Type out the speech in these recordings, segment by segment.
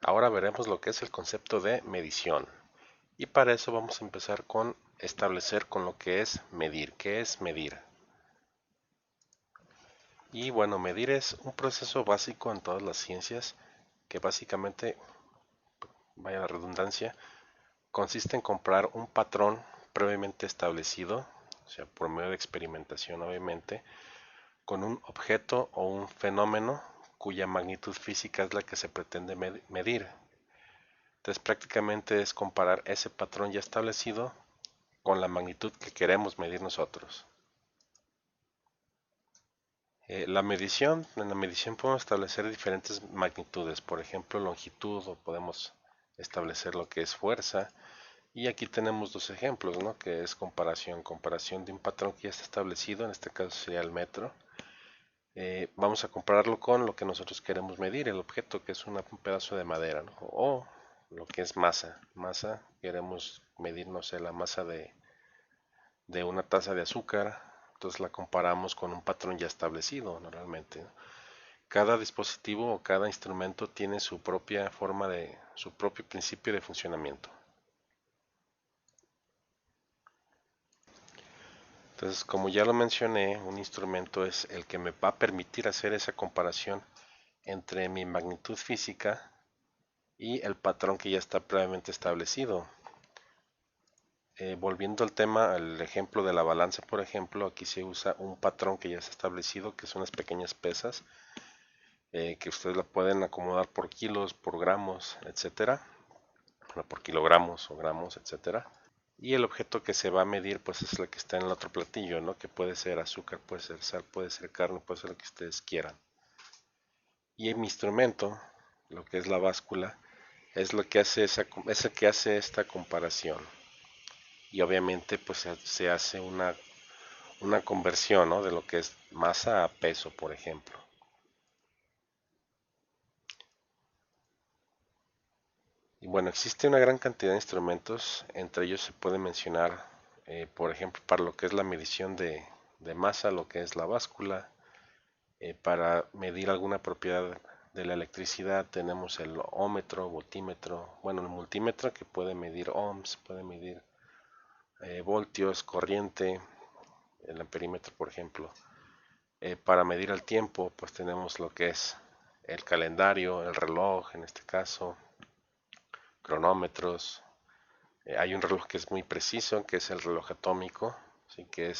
Ahora veremos lo que es el concepto de medición. Y para eso vamos a empezar con establecer con lo que es medir. ¿Qué es medir? Y bueno, medir es un proceso básico en todas las ciencias que básicamente, vaya la redundancia, consiste en comparar un patrón previamente establecido, o sea, por medio de experimentación obviamente, con un objeto o un fenómeno cuya magnitud física es la que se pretende medir. Entonces prácticamente es comparar ese patrón ya establecido con la magnitud que queremos medir nosotros. En la medición podemos establecer diferentes magnitudes, por ejemplo longitud, o podemos establecer lo que es fuerza. Y aquí tenemos dos ejemplos, ¿no? Que es comparación de un patrón que ya está establecido, en este caso sería el metro. Vamos a compararlo con lo que nosotros queremos medir, el objeto, que es un pedazo de madera, ¿no? O lo que es masa. Masa, queremos medir, no sé, la masa de una taza de azúcar, entonces la comparamos con un patrón ya establecido normalmente, ¿no? Cada dispositivo o cada instrumento tiene su propia forma su propio principio de funcionamiento. Entonces, como ya lo mencioné, un instrumento es el que me va a permitir hacer esa comparación entre mi magnitud física y el patrón que ya está previamente establecido. Volviendo al tema, al ejemplo de la balanza, por ejemplo, aquí se usa un patrón que ya está establecido, que son unas pequeñas pesas, que ustedes la pueden acomodar por kilos, por gramos, etcétera, bueno, por kilogramos o gramos, etcétera. Y el objeto que se va a medir, pues es el que está en el otro platillo, ¿no? Que puede ser azúcar, puede ser sal, puede ser carne, puede ser lo que ustedes quieran. Y en mi instrumento, lo que es la báscula, es lo que hace es el que hace esta comparación. Y obviamente, pues se hace una conversión, ¿no? De lo que es masa a peso, por ejemplo. Y bueno, existe una gran cantidad de instrumentos, entre ellos se puede mencionar, por ejemplo, para lo que es la medición de masa, lo que es la báscula. Para medir alguna propiedad de la electricidad tenemos el ohmmetro, voltímetro, bueno, el multímetro que puede medir ohms, puede medir voltios, corriente, el amperímetro, por ejemplo. Para medir el tiempo, pues tenemos lo que es el calendario, el reloj, en este caso, cronómetros. Hay un reloj que es muy preciso, que es el reloj atómico, así que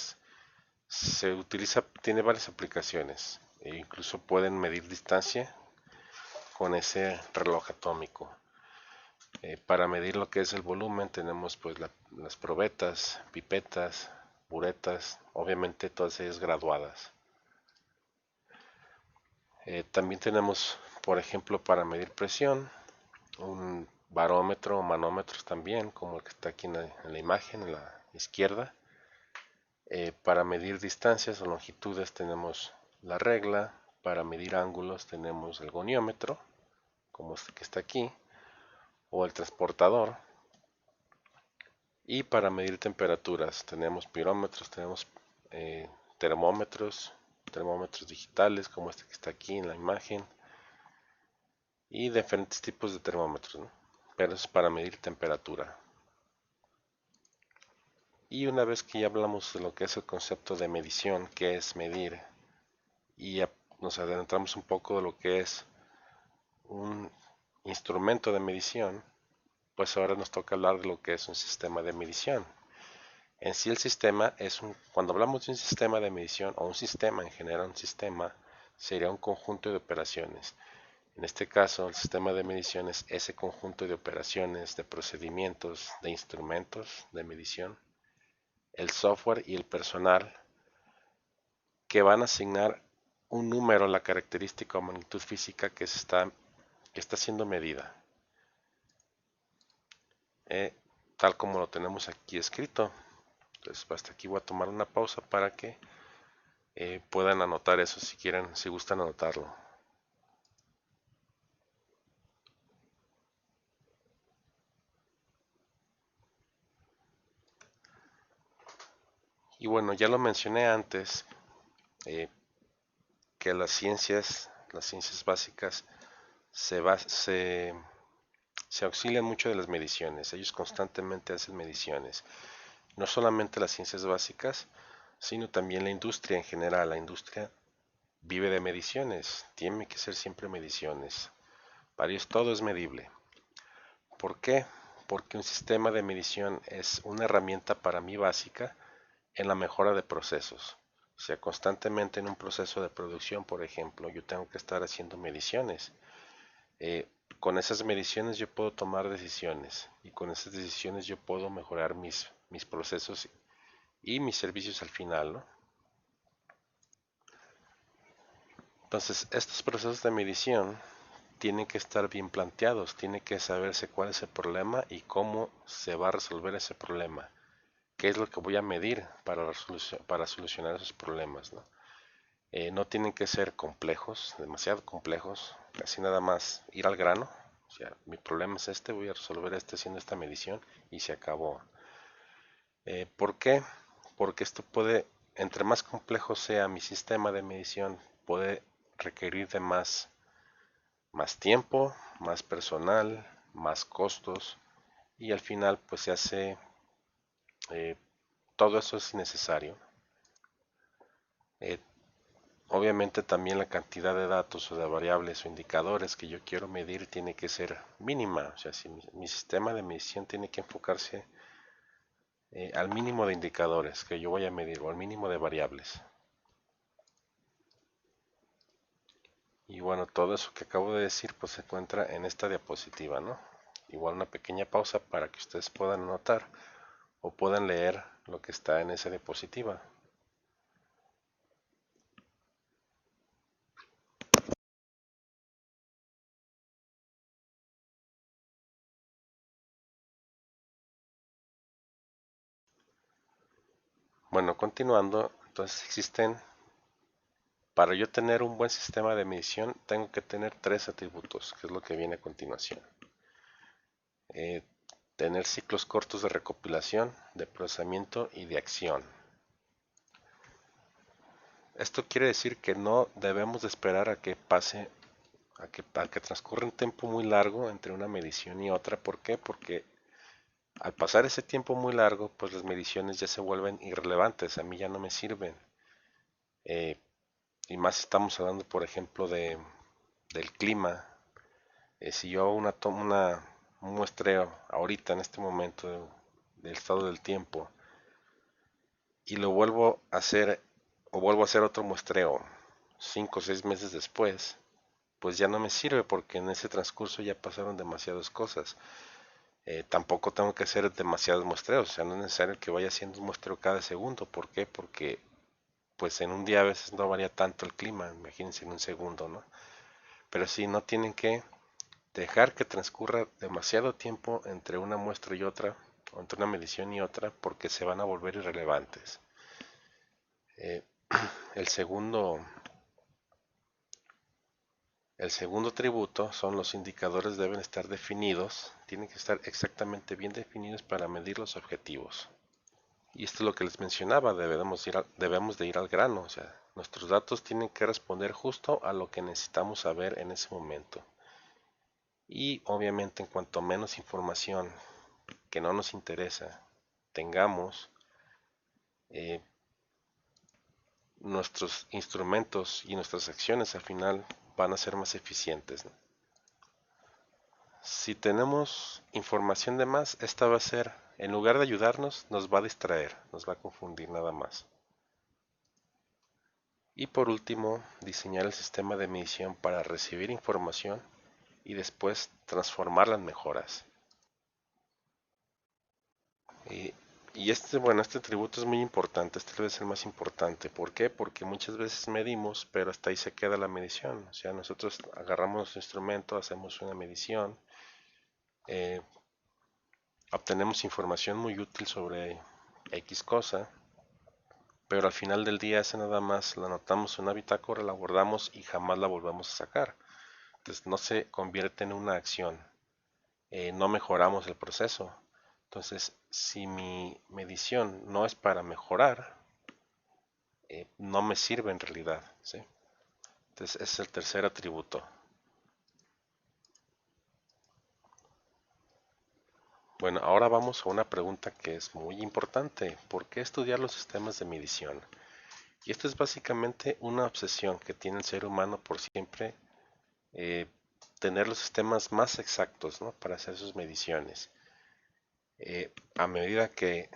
se utiliza, tiene varias aplicaciones. E incluso pueden medir distancia con ese reloj atómico. Para medir lo que es el volumen tenemos pues las probetas, pipetas, buretas, obviamente todas ellas graduadas. También tenemos, por ejemplo, para medir presión, un barómetro o manómetros también, como el que está aquí en la imagen, en la izquierda. Para medir distancias o longitudes tenemos la regla, para medir ángulos tenemos el goniómetro, como este que está aquí, o el transportador. Y para medir temperaturas tenemos pirómetros, tenemos eh, termómetros, termómetros digitales, como este que está aquí en la imagen, y diferentes tipos de termómetros, ¿no? Pero es para medir temperatura. Y una vez que ya hablamos de lo que es el concepto de medición, que es medir, y ya nos adentramos un poco de lo que es un instrumento de medición, pues ahora nos toca hablar de lo que es un sistema de medición. En sí el sistema cuando hablamos de un sistema de medición o un sistema en general, un sistema sería un conjunto de operaciones. En este caso, el sistema de medición es ese conjunto de operaciones, de procedimientos, de instrumentos de medición, el software y el personal que van a asignar un número a la característica o magnitud física que está siendo medida, eh, tal como lo tenemos aquí escrito. Entonces, hasta aquí voy a tomar una pausa para que puedan anotar eso si quieren, si gustan anotarlo. Y bueno, ya lo mencioné antes, eh, que las ciencias básicas se se auxilian mucho de las mediciones. Ellos constantemente hacen mediciones. No solamente las ciencias básicas, sino también la industria en general. La industria vive de mediciones. Tiene que ser siempre mediciones. Para ellos todo es medible. ¿Por qué? Porque un sistema de medición es una herramienta para mí básica en la mejora de procesos. O sea, constantemente en un proceso de producción, por ejemplo, yo tengo que estar haciendo mediciones. Eh, con esas mediciones yo puedo tomar decisiones y con esas decisiones yo puedo mejorar mis procesos y mis servicios al final, ¿no? Entonces, estos procesos de medición tienen que estar bien planteados, tiene que saberse cuál es el problema y cómo se va a resolver ese problema. ¿Qué es lo que voy a medir para solucionar esos problemas, ¿no? No tienen que ser complejos, demasiado complejos, casi nada más ir al grano. O sea, mi problema es este, voy a resolver este haciendo esta medición y se acabó. ¿Por qué? Porque esto puede, entre más complejo sea mi sistema de medición, puede requerir de más tiempo, más personal, más costos y al final pues se hace, eh, todo eso es innecesario. Eh, Obviamente también la cantidad de datos o de variables o indicadores que yo quiero medir tiene que ser mínima. O sea, si mi sistema de medición tiene que enfocarse al mínimo de indicadores que yo voy a medir o al mínimo de variables. Y bueno, todo eso que acabo de decir pues se encuentra en esta diapositiva, ¿no? Igual una pequeña pausa para que ustedes puedan anotar o puedan leer lo que está en esa diapositiva. Bueno, continuando, entonces para yo tener un buen sistema de medición, tengo que tener tres atributos, que es lo que viene a continuación. Eh, Tener ciclos cortos de recopilación, de procesamiento y de acción. Esto quiere decir que no debemos de esperar a que pase, a que transcurra un tiempo muy largo entre una medición y otra. ¿Por qué? Porque al pasar ese tiempo muy largo, pues las mediciones ya se vuelven irrelevantes, a mí ya no me sirven. Eh, y más estamos hablando, por ejemplo, del clima. Si yo hago un muestreo ahorita en este momento del estado del tiempo y lo vuelvo a hacer o vuelvo a hacer otro muestreo 5 o 6 meses después, pues ya no me sirve porque en ese transcurso ya pasaron demasiadas cosas. Tampoco tengo que hacer demasiados muestreos, o sea, no es necesario que vaya haciendo un muestreo cada segundo. ¿Por qué? Porque pues en un día a veces no varía tanto el clima, imagínense en un segundo, ¿no? Pero sí, no tienen que dejar que transcurra demasiado tiempo entre una muestra y otra, o entre una medición y otra, porque se van a volver irrelevantes. Eh, el segundo, el segundo tributo son los indicadores deben estar definidos, tienen que estar exactamente bien definidos para medir los objetivos. Y esto es lo que les mencionaba, debemos de ir al grano, o sea, nuestros datos tienen que responder justo a lo que necesitamos saber en ese momento. Y obviamente en cuanto menos información que no nos interesa tengamos, eh, nuestros instrumentos y nuestras acciones al final van a ser más eficientes, ¿no? Si tenemos información de más, esta va a ser, en lugar de ayudarnos, nos va a distraer, nos va a confundir nada más. Y por último, diseñar el sistema de medición para recibir información y después transformarla en mejoras. Y, bueno, este atributo es muy importante, este debe ser más importante. ¿Por qué? Porque muchas veces medimos, pero hasta ahí se queda la medición. O sea, nosotros agarramos nuestro instrumento, hacemos una medición, eh, obtenemos información muy útil sobre X cosa, pero al final del día esa nada más la anotamos en una bitácora, la guardamos y jamás la volvemos a sacar. Entonces no se convierte en una acción, no mejoramos el proceso. Entonces, si mi medición no es para mejorar, no me sirve en realidad, ¿sí? Entonces, ese es el tercer atributo. Bueno, ahora vamos a una pregunta que es muy importante. ¿Por qué estudiar los sistemas de medición? Y esto es básicamente una obsesión que tiene el ser humano por siempre eh, tener los sistemas más exactos, ¿no? Para hacer sus mediciones. A medida que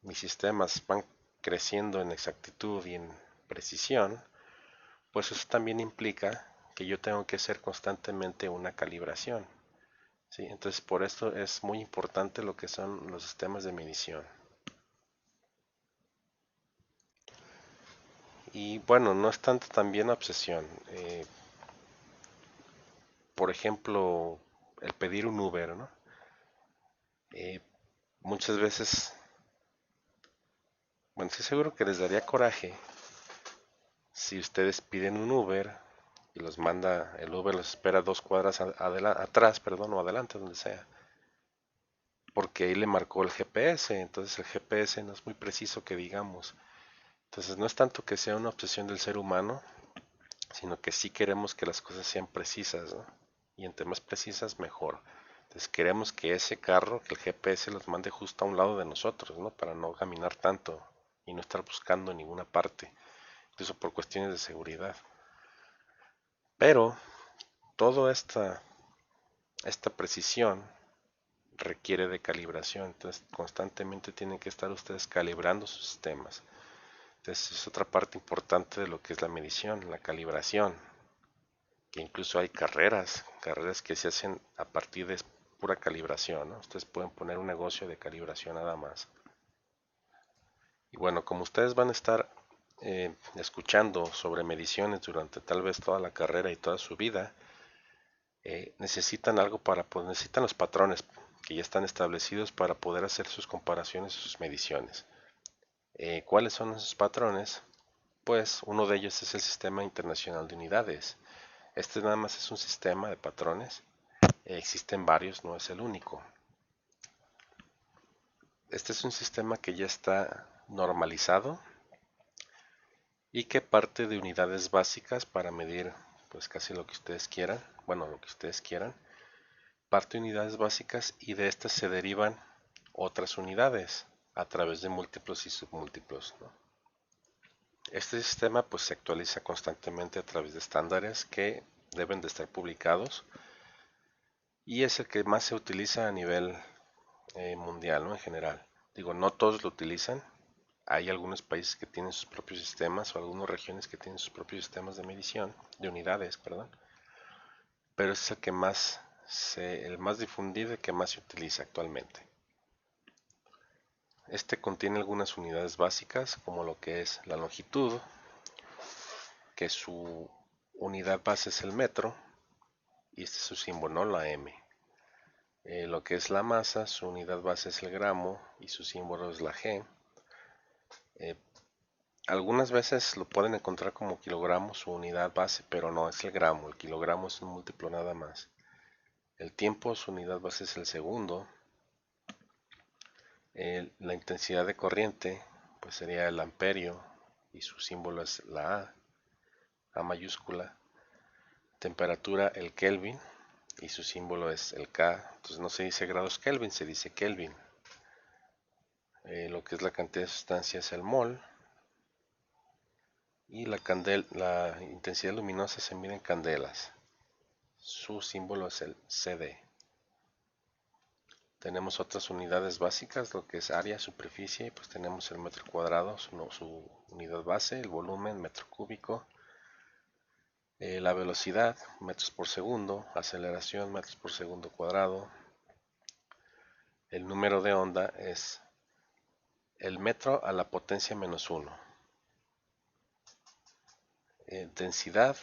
mis sistemas van creciendo en exactitud y en precisión, pues eso también implica que yo tengo que hacer constantemente una calibración. ¿Sí? Entonces por esto es muy importante lo que son los sistemas de medición. Y bueno, no es tanto también obsesión. Por ejemplo, el pedir un Uber, ¿no? Eh, Muchas veces, bueno, estoy seguro que les daría coraje si ustedes piden un Uber y los manda, el Uber los espera 2 cuadras atrás, perdón, o adelante, donde sea, porque ahí le marcó el GPS, entonces el GPS no es muy preciso que digamos. Entonces no es tanto que sea una obsesión del ser humano, sino que sí queremos que las cosas sean precisas, ¿no? Y entre más precisas, mejor. Entonces queremos que ese carro, que el GPS los mande justo a un lado de nosotros, ¿no? Para no caminar tanto y no estar buscando en ninguna parte, incluso por cuestiones de seguridad. Pero toda esta precisión requiere de calibración, entonces constantemente tienen que estar ustedes calibrando sus sistemas. Entonces es otra parte importante de lo que es la medición, la calibración, que incluso hay carreras que se hacen a partir de pura calibración, ¿no? Ustedes pueden poner un negocio de calibración nada más. Y bueno, como ustedes van a estar escuchando sobre mediciones durante tal vez toda la carrera y toda su vida, necesitan algo pues necesitan los patrones que ya están establecidos para poder hacer sus comparaciones y sus mediciones. ¿Cuáles son esos patrones? Pues uno de ellos es el Sistema Internacional de Unidades. Este nada más es un sistema de patrones. Existen varios, no es el único. Este es un sistema que ya está normalizado y que parte de unidades básicas para medir pues casi lo que ustedes quieran, bueno, lo que ustedes quieran, parte de unidades básicas y de estas se derivan otras unidades a través de múltiplos y submúltiplos, ¿no? Este sistema pues se actualiza constantemente a través de estándares que deben de estar publicados y es el que más se utiliza a nivel mundial, ¿no? En general. Digo, no todos lo utilizan. Hay algunos países que tienen sus propios sistemas o algunas regiones que tienen sus propios sistemas de medición, de unidades, perdón. Pero es el que el más difundido y que más se utiliza actualmente. Este contiene algunas unidades básicas como lo que es la longitud, que su unidad base es el metro y este es su símbolo, ¿no? La M. Lo que es la masa, su unidad base es el gramo y su símbolo es la G. Eh, Algunas veces lo pueden encontrar como kilogramos su unidad base, pero no es el gramo, el kilogramo es un múltiplo nada más. El tiempo, su unidad base es el segundo. La intensidad de corriente, pues sería el amperio y su símbolo es la A mayúscula. Temperatura, el Kelvin y su símbolo es el K. Entonces no se dice grados Kelvin, se dice Kelvin. Lo que es la cantidad de sustancia es el mol. Y la intensidad luminosa se mide en candelas. Su símbolo es el CD. Tenemos otras unidades básicas, lo que es área, superficie, pues tenemos el metro cuadrado, su unidad base, el volumen, metro cúbico, la velocidad, metros por segundo, aceleración, metros por segundo cuadrado, el número de onda es el metro a la potencia menos 1. Densidad,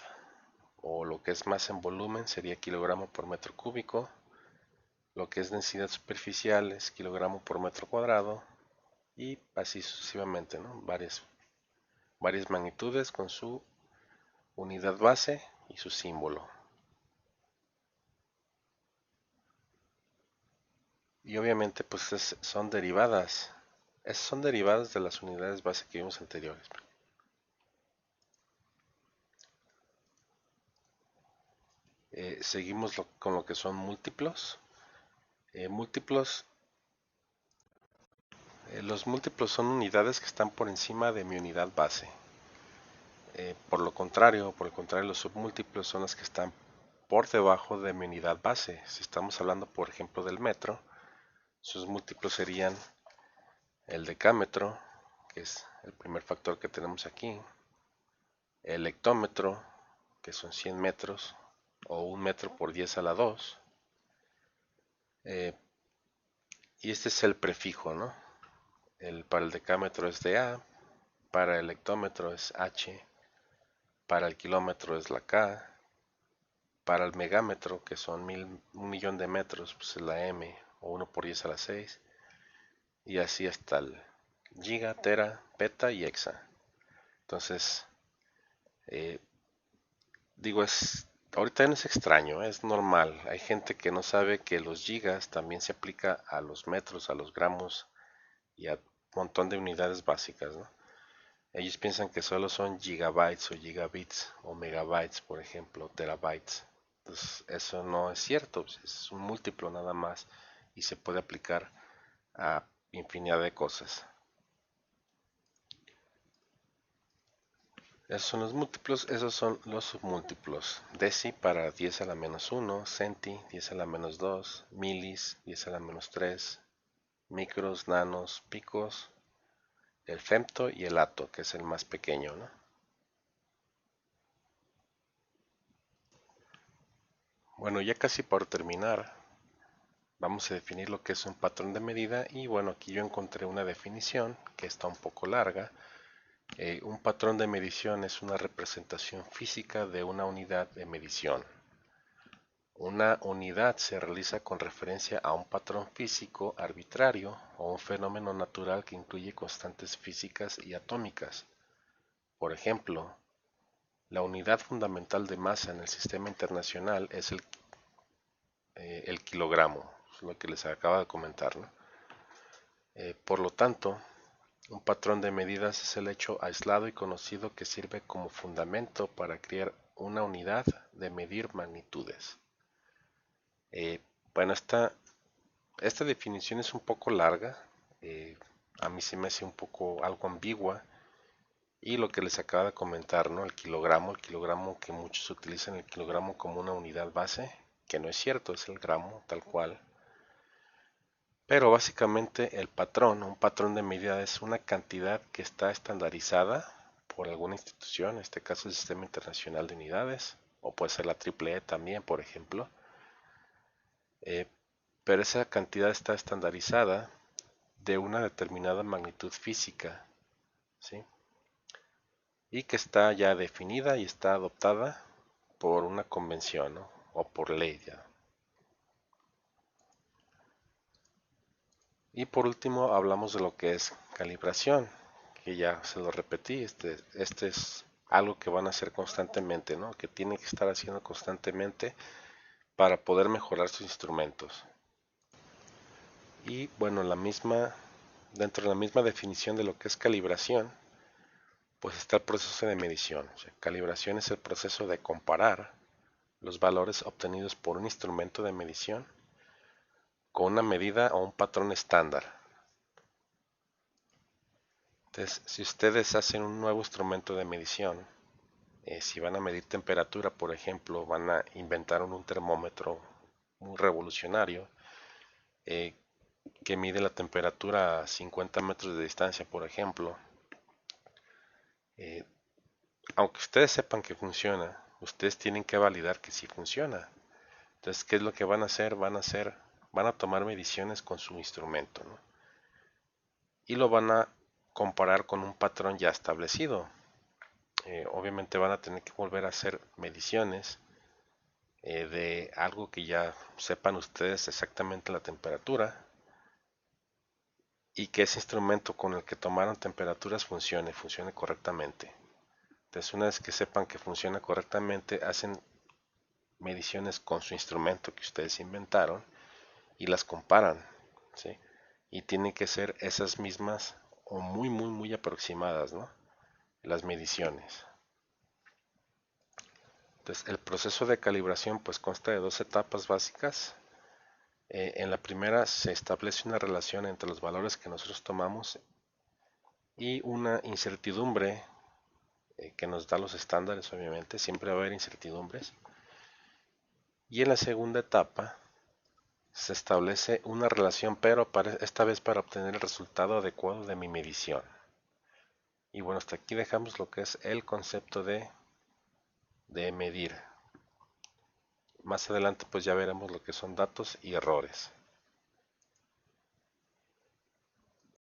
o lo que es masa en volumen, sería kilogramo por metro cúbico. Lo que es densidad superficial es kilogramo por metro cuadrado. Y así sucesivamente, ¿no? Varias magnitudes con su unidad base y su símbolo. Y obviamente pues son derivadas de las unidades base que vimos anteriores. Seguimos con lo que son múltiplos. Múltiplos Los múltiplos son unidades que están por encima de mi unidad base. Por el contrario, los submúltiplos son los que están por debajo de mi unidad base. Si estamos hablando, por ejemplo, del metro, sus múltiplos serían el decámetro, que es el primer factor que tenemos aquí, el hectómetro, que son 100 metros, o 1 metro por 10 a la 2, y este es el prefijo, ¿no? Para el decámetro es DA, para el hectómetro es H, para el kilómetro es la K, para el megámetro, que son 1.000.000 de metros, pues es la M, o 1 por 10 a la 6, y así hasta el giga, tera, peta y hexa. Entonces, eh, digo, ahorita no es extraño, es normal. Hay gente que no sabe que los gigas también se aplica a los metros, a los gramos y a un montón de unidades básicas, ¿no? Ellos piensan que solo son gigabytes o gigabits o megabytes, por ejemplo, terabytes. Entonces, eso no es cierto, pues, es un múltiplo nada más y se puede aplicar a infinidad de cosas. Esos son los múltiplos, esos son los submúltiplos. Deci para 10 a la menos 1, centi 10 a la menos 2, milis 10 a la menos 3, micros, nanos, picos, el femto y el ato, que es el más pequeño, ¿no? Bueno, ya casi por terminar, vamos a definir lo que es un patrón de medida y bueno, aquí yo encontré una definición que está un poco larga. Un patrón de medición es una representación física de una unidad de medición. Una unidad se realiza con referencia a un patrón físico arbitrario o un fenómeno natural que incluye constantes físicas y atómicas. Por ejemplo, la unidad fundamental de masa en el sistema internacional es el kilogramo, es lo que les acabo de comentar, ¿no? Por lo tanto, un patrón de medidas es el hecho aislado y conocido que sirve como fundamento para crear una unidad de medir magnitudes. Bueno, esta definición es un poco larga, eh, a mí se me hace un poco algo ambigua y lo que les acabo de comentar, ¿no? El kilogramo que muchos utilizan el kilogramo como una unidad base, que no es cierto, es el gramo tal cual. Pero básicamente un patrón de medida es una cantidad que está estandarizada por alguna institución, en este caso el Sistema Internacional de Unidades, o puede ser la AAA también, por ejemplo. Eh, pero esa cantidad está estandarizada de una determinada magnitud física, ¿sí? Y que está ya definida y está adoptada por una convención, ¿no? O por ley ya. Y por último hablamos de lo que es calibración, que ya se lo repetí, este es algo que van a hacer constantemente, ¿no? Que tienen que estar haciendo constantemente para poder mejorar sus instrumentos. Y bueno, dentro de la misma definición de lo que es calibración, pues está el proceso de medición. O sea, calibración es el proceso de comparar los valores obtenidos por un instrumento de medición con una medida o un patrón estándar. Entonces, si ustedes hacen un nuevo instrumento de medición, si van a medir temperatura, por ejemplo, van a inventar un termómetro muy revolucionario eh, que mide la temperatura a 50 metros de distancia, por ejemplo. eh, Aunque ustedes sepan que funciona, ustedes tienen que validar que sí funciona. Entonces, ¿qué es lo que van a hacer? Van a tomar mediciones con su instrumento, ¿no? Y lo van a comparar con un patrón ya establecido. Obviamente van a tener que volver a hacer mediciones de algo que ya sepan ustedes exactamente la temperatura y que ese instrumento con el que tomaron temperaturas funcione correctamente. Entonces, una vez que sepan que funciona correctamente, hacen mediciones con su instrumento que ustedes inventaron y las comparan, ¿sí? Y tienen que ser esas mismas o muy aproximadas, ¿no? Las mediciones. Entonces, el proceso de calibración pues consta de dos etapas básicas. En la primera se establece una relación entre los valores que nosotros tomamos y una incertidumbre que nos da los estándares, obviamente, siempre va a haber incertidumbres. Y en la segunda etapa se establece una relación, pero esta vez para obtener el resultado adecuado de mi medición. Y bueno, hasta aquí dejamos lo que es el concepto de medir. Más adelante pues ya veremos lo que son datos y errores.